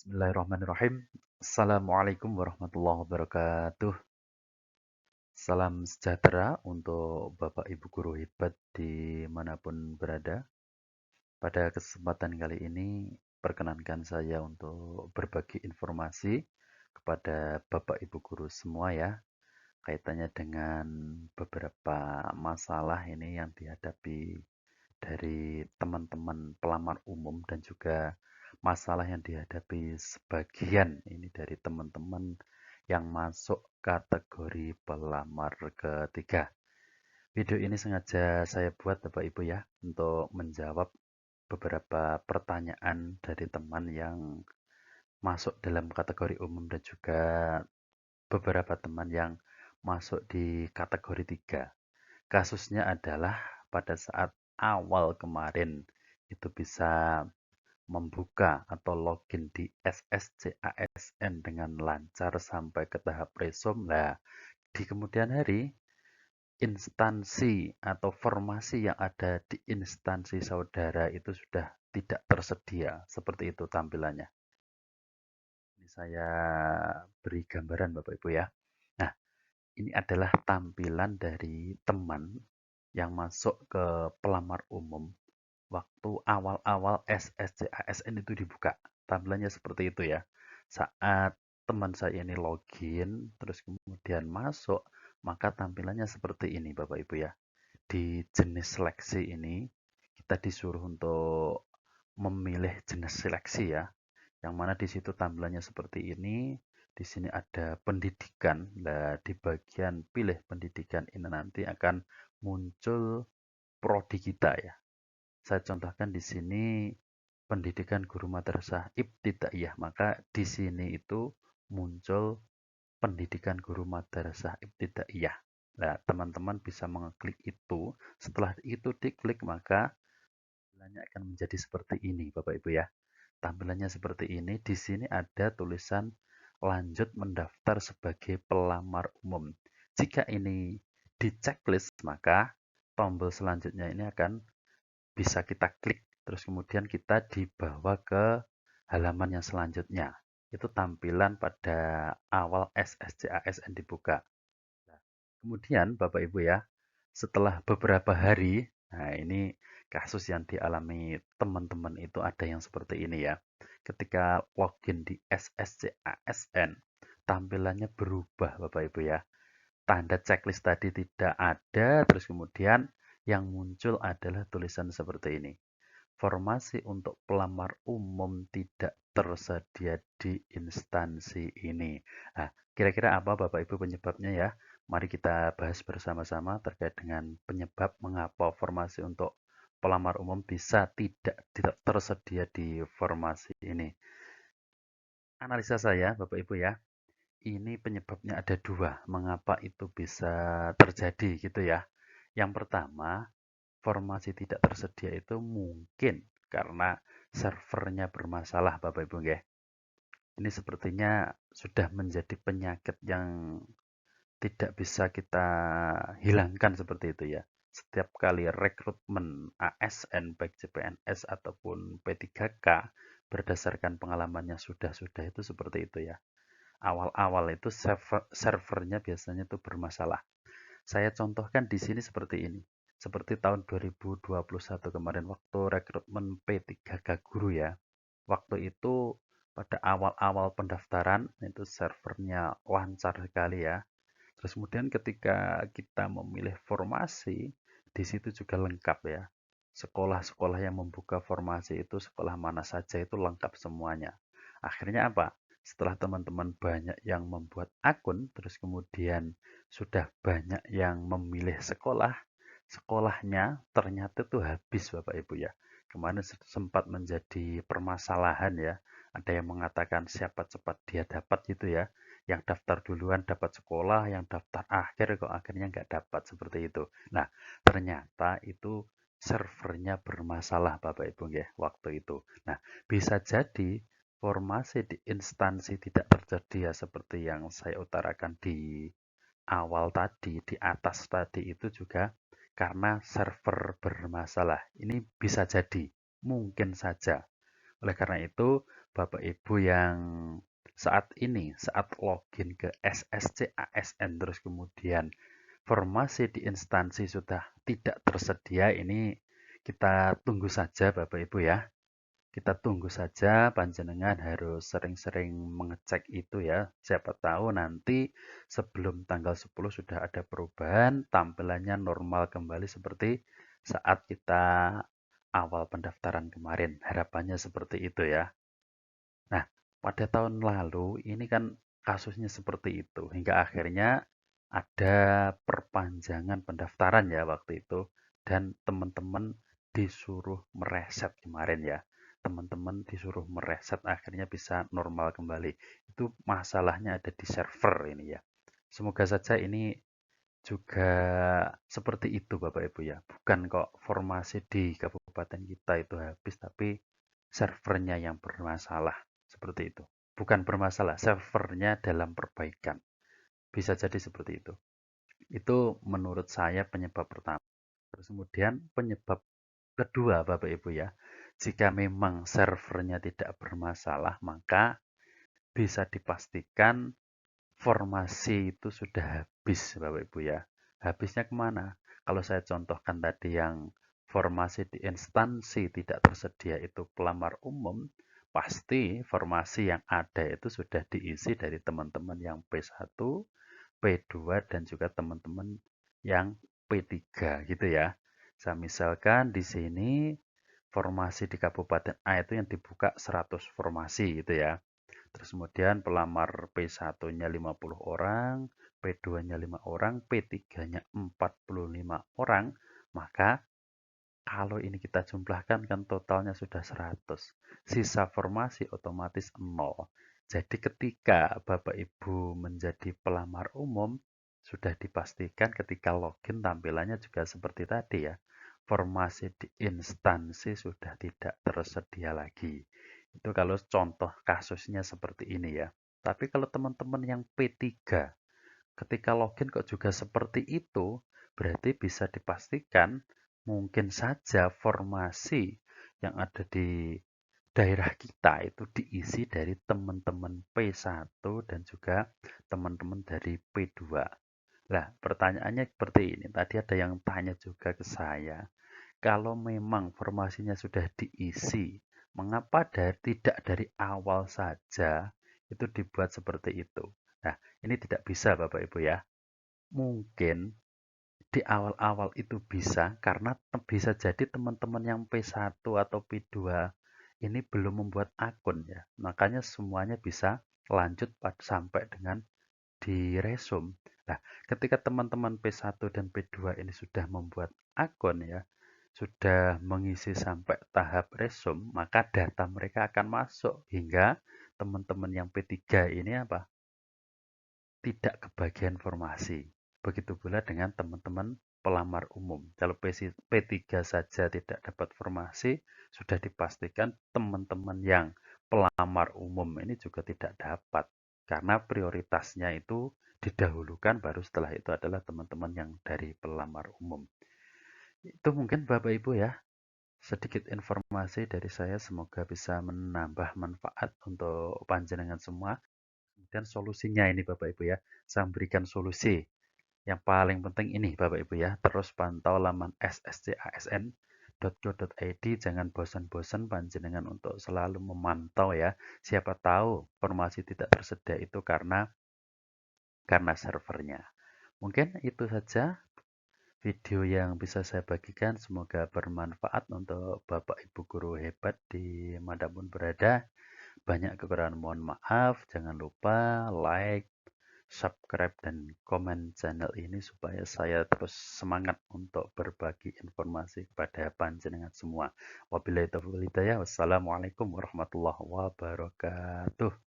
Bismillahirrahmanirrahim. Assalamualaikum warahmatullahi wabarakatuh. Salam sejahtera untuk Bapak Ibu guru hebat dimanapun berada. Pada kesempatan kali ini, perkenankan saya untuk berbagi informasi kepada Bapak Ibu guru semua ya, kaitannya dengan beberapa masalah ini yang dihadapi dari teman-teman pelamar umum dan juga masalah yang dihadapi sebagian ini dari teman-teman yang masuk kategori pelamar ketiga. Video ini sengaja saya buat Bapak Ibu ya untuk menjawab beberapa pertanyaan dari teman yang masuk dalam kategori umum dan juga beberapa teman yang masuk di kategori 3. Kasusnya adalah pada saat awal kemarin itu bisa membuka atau login di SSCASN dengan lancar sampai ke tahap resume. Nah, di kemudian hari, instansi atau formasi yang ada di instansi saudara itu sudah tidak tersedia. Seperti itu tampilannya. Ini saya beri gambaran Bapak Ibu ya. Nah, ini adalah tampilan dari teman yang masuk ke pelamar umum waktu awal-awal SSCASN itu dibuka. Tampilannya seperti itu ya. Saat teman saya ini login, terus kemudian masuk, maka tampilannya seperti ini Bapak Ibu ya. Di jenis seleksi ini, kita disuruh untuk memilih jenis seleksi ya. Yang mana di situ tampilannya seperti ini. Di sini ada pendidikan. Nah, di bagian pilih pendidikan ini nanti akan muncul prodi kita ya. Saya contohkan di sini pendidikan guru madrasah ibtidaiyah, maka di sini itu muncul pendidikan guru madrasah ibtidaiyah. Nah, teman-teman bisa mengklik itu. Setelah itu diklik, maka tampilannya akan menjadi seperti ini, Bapak Ibu ya. Tampilannya seperti ini. Di sini ada tulisan lanjut mendaftar sebagai pelamar umum. Jika ini di checklist, maka tombol selanjutnya ini akan bisa kita klik, terus kemudian kita dibawa ke halaman yang selanjutnya. Itu tampilan pada awal SSCASN dibuka. Nah, kemudian Bapak Ibu ya, setelah beberapa hari, nah ini kasus yang dialami teman-teman itu ada yang seperti ini ya. Ketika login di SSCASN, tampilannya berubah Bapak Ibu ya. Tanda checklist tadi tidak ada, terus kemudian yang muncul adalah tulisan seperti ini. Formasi untuk pelamar umum tidak tersedia di instansi ini. Nah, kira-kira apa Bapak Ibu penyebabnya ya? Mari kita bahas bersama-sama terkait dengan penyebab mengapa formasi untuk pelamar umum bisa tidak tersedia di formasi ini. Analisa saya, Bapak Ibu ya, ini penyebabnya ada dua. Mengapa itu bisa terjadi gitu ya? Yang pertama, formasi tidak tersedia itu mungkin karena servernya bermasalah Bapak Ibu nggih. Ini sepertinya sudah menjadi penyakit yang tidak bisa kita hilangkan seperti itu ya. Setiap kali rekrutmen ASN baik CPNS ataupun P3K berdasarkan pengalamannya sudah-sudah itu seperti itu ya. Awal-awal itu servernya biasanya itu bermasalah. Saya contohkan di sini seperti ini. Seperti tahun 2021 kemarin waktu rekrutmen P3K guru ya. Waktu itu pada awal-awal pendaftaran itu servernya lancar sekali ya. Terus kemudian ketika kita memilih formasi, di situ juga lengkap ya. Sekolah-sekolah yang membuka formasi itu sekolah mana saja itu lengkap semuanya. Akhirnya apa? Setelah teman-teman banyak yang membuat akun, terus kemudian sudah banyak yang memilih sekolah, sekolahnya ternyata tuh habis Bapak Ibu ya. Kemarin sempat menjadi permasalahan ya. Ada yang mengatakan siapa cepat dia dapat gitu ya. Yang daftar duluan dapat sekolah, yang daftar akhir kok akhirnya nggak dapat seperti itu. Nah, ternyata itu servernya bermasalah Bapak Ibu ya waktu itu. Nah, bisa jadi formasi di instansi tidak tersedia seperti yang saya utarakan di awal tadi, di atas tadi itu juga karena server bermasalah. Ini bisa jadi, mungkin saja. Oleh karena itu, Bapak Ibu yang saat login ke SSC ASN terus kemudian formasi di instansi sudah tidak tersedia, ini kita tunggu saja Bapak Ibu ya. Kita tunggu saja, panjenengan harus sering-sering mengecek itu ya. Siapa tahu nanti sebelum tanggal 10 sudah ada perubahan, tampilannya normal kembali seperti saat kita awal pendaftaran kemarin. Harapannya seperti itu ya. Nah, pada tahun lalu ini kan kasusnya seperti itu, hingga akhirnya ada perpanjangan pendaftaran ya waktu itu, dan teman-teman disuruh mereset kemarin ya. Teman-teman disuruh mereset akhirnya bisa normal kembali. Itu masalahnya ada di server ini ya. Semoga saja ini juga seperti itu Bapak Ibu ya. Bukan kok formasi di kabupaten kita itu habis, tapi servernya yang bermasalah. Seperti itu. Bukan bermasalah, servernya dalam perbaikan. Bisa jadi seperti itu. Itu menurut saya penyebab pertama. Terus kemudian penyebab kedua Bapak Ibu ya. Jika memang servernya tidak bermasalah, maka bisa dipastikan formasi itu sudah habis Bapak Ibu ya. Habisnya kemana? Kalau saya contohkan tadi yang formasi di instansi tidak tersedia itu pelamar umum, pasti formasi yang ada itu sudah diisi dari teman-teman yang P1, P2, dan juga teman-teman yang P3 gitu ya. Saya misalkan di sini formasi di Kabupaten A itu yang dibuka 100 formasi gitu ya. Terus kemudian pelamar P1-nya 50 orang, P2-nya 5 orang, P3-nya 45 orang, maka kalau ini kita jumlahkan kan totalnya sudah 100. Sisa formasi otomatis 0. Jadi ketika Bapak Ibu menjadi pelamar umum, sudah dipastikan ketika login tampilannya juga seperti tadi ya. Formasi di instansi sudah tidak tersedia lagi. Itu kalau contoh kasusnya seperti ini ya. Tapi kalau teman-teman yang P3, ketika login kok juga seperti itu, berarti bisa dipastikan mungkin saja formasi yang ada di daerah kita itu diisi dari teman-teman P1 dan juga teman-teman dari P2. Nah, pertanyaannya seperti ini. Tadi ada yang tanya juga ke saya, kalau memang formasinya sudah diisi, mengapa tidak dari awal saja itu dibuat seperti itu? Nah, ini tidak bisa Bapak Ibu ya. Mungkin di awal-awal itu bisa karena bisa jadi teman-teman yang P1 atau P2 ini belum membuat akun ya. Makanya semuanya bisa lanjut sampai dengan di resume. Nah, ketika teman-teman P1 dan P2 ini sudah membuat akun ya, sudah mengisi sampai tahap resume, maka data mereka akan masuk hingga teman-teman yang P3 ini apa? Tidak kebagian formasi. Begitu pula dengan teman-teman pelamar umum. Kalau P3 saja tidak dapat formasi, sudah dipastikan teman-teman yang pelamar umum ini juga tidak dapat. Karena prioritasnya itu didahulukan, baru setelah itu adalah teman-teman yang dari pelamar umum. Itu mungkin Bapak Ibu ya, sedikit informasi dari saya, semoga bisa menambah manfaat untuk panjenengan semua. Dan solusinya ini Bapak Ibu ya, saya memberikan solusi. Yang paling penting ini Bapak Ibu ya, terus pantau laman sscasn.go.id, jangan bosan-bosan panjenengan untuk selalu memantau ya. Siapa tahu informasi tidak tersedia itu karena servernya. Mungkin itu saja video yang bisa saya bagikan. Semoga bermanfaat untuk Bapak Ibu guru hebat di manapun berada. Banyak kekurangan mohon maaf. Jangan lupa like, subscribe, dan komen channel ini supaya saya terus semangat untuk berbagi informasi kepada panjenengan semua. Wabillahi taufiq wal hidayah. Wassalamualaikum warahmatullahi wabarakatuh.